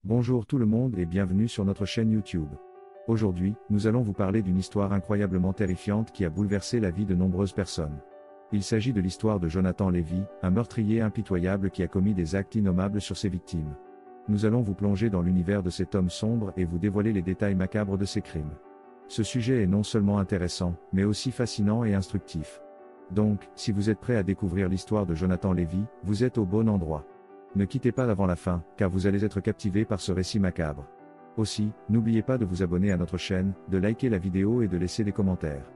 Bonjour tout le monde et bienvenue sur notre chaîne YouTube. Aujourd'hui, nous allons vous parler d'une histoire incroyablement terrifiante qui a bouleversé la vie de nombreuses personnes. Il s'agit de l'histoire de Jonathan Levy, un meurtrier impitoyable qui a commis des actes innommables sur ses victimes. Nous allons vous plonger dans l'univers de cet homme sombre et vous dévoiler les détails macabres de ses crimes. Ce sujet est non seulement intéressant, mais aussi fascinant et instructif. Donc, si vous êtes prêt à découvrir l'histoire de Jonathan Levy, vous êtes au bon endroit. Ne quittez pas avant la fin, car vous allez être captivé par ce récit macabre. Aussi, n'oubliez pas de vous abonner à notre chaîne, de liker la vidéo et de laisser des commentaires.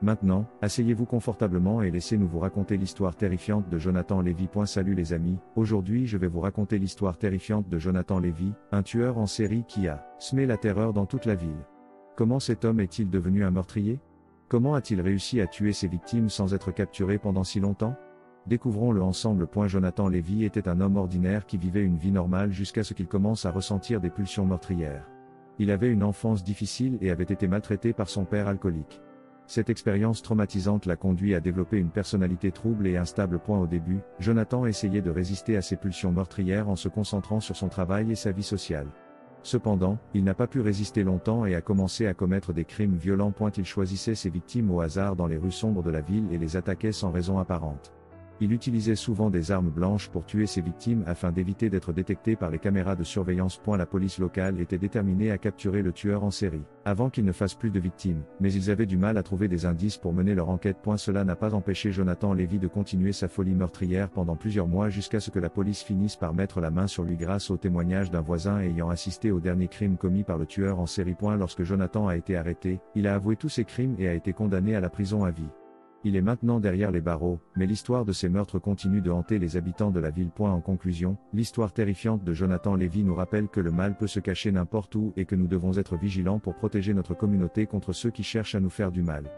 Maintenant, asseyez-vous confortablement et laissez-nous vous raconter l'histoire terrifiante de Jonathan Levy. Salut les amis, aujourd'hui je vais vous raconter l'histoire terrifiante de Jonathan Levy, un tueur en série qui a semé la terreur dans toute la ville. Comment cet homme est-il devenu un meurtrier? Comment a-t-il réussi à tuer ses victimes sans être capturé pendant si longtemps? Découvrons-le ensemble. Jonathan Levy était un homme ordinaire qui vivait une vie normale jusqu'à ce qu'il commence à ressentir des pulsions meurtrières. Il avait une enfance difficile et avait été maltraité par son père alcoolique. Cette expérience traumatisante l'a conduit à développer une personnalité trouble et instable. Au début, Jonathan essayait de résister à ses pulsions meurtrières en se concentrant sur son travail et sa vie sociale. Cependant, il n'a pas pu résister longtemps et a commencé à commettre des crimes violents. Il choisissait ses victimes au hasard dans les rues sombres de la ville et les attaquait sans raison apparente. Il utilisait souvent des armes blanches pour tuer ses victimes afin d'éviter d'être détecté par les caméras de surveillance. La police locale était déterminée à capturer le tueur en série, avant qu'il ne fasse plus de victimes, mais ils avaient du mal à trouver des indices pour mener leur enquête. Cela n'a pas empêché Jonathan Levy de continuer sa folie meurtrière pendant plusieurs mois jusqu'à ce que la police finisse par mettre la main sur lui grâce au témoignage d'un voisin ayant assisté au dernier crime commis par le tueur en série. Lorsque Jonathan a été arrêté, il a avoué tous ses crimes et a été condamné à la prison à vie. Il est maintenant derrière les barreaux, mais l'histoire de ces meurtres continue de hanter les habitants de la ville. En conclusion, l'histoire terrifiante de Jonathan Levy nous rappelle que le mal peut se cacher n'importe où et que nous devons être vigilants pour protéger notre communauté contre ceux qui cherchent à nous faire du mal.